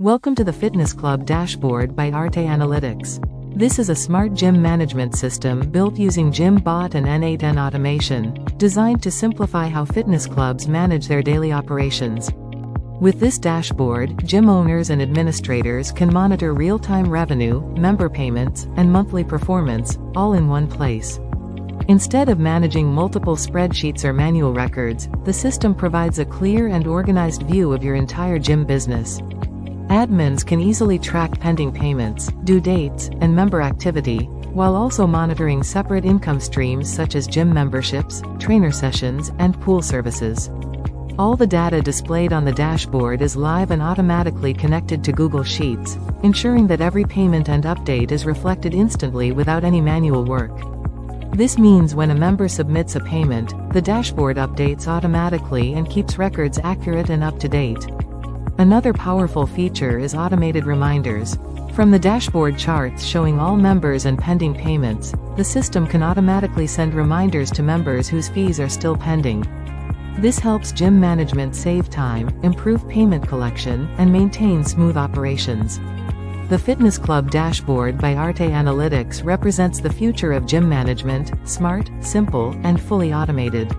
Welcome to the Fitness Club dashboard by Arte Analytics. This is a smart gym management system built using GymBot and N8N automation, designed to simplify how fitness clubs manage their daily operations. With this dashboard, gym owners and administrators can monitor real-time revenue, member payments, and monthly performance, all in one place. Instead of managing multiple spreadsheets or manual records, the system provides a clear and organized view of your entire gym business. Admins can easily track pending payments, due dates, and member activity, while also monitoring separate income streams such as gym memberships, trainer sessions, and pool services. All the data displayed on the dashboard is live and automatically connected to Google Sheets, ensuring that every payment and update is reflected instantly without any manual work. This means when a member submits a payment, the dashboard updates automatically and keeps records accurate and up to date. Another powerful feature is automated reminders. From the dashboard charts showing all members and pending payments, the system can automatically send reminders to members whose fees are still pending. This helps gym management save time, improve payment collection, and maintain smooth operations. The Fitness Club dashboard by Arte Analytics represents the future of gym management: smart, simple, and fully automated.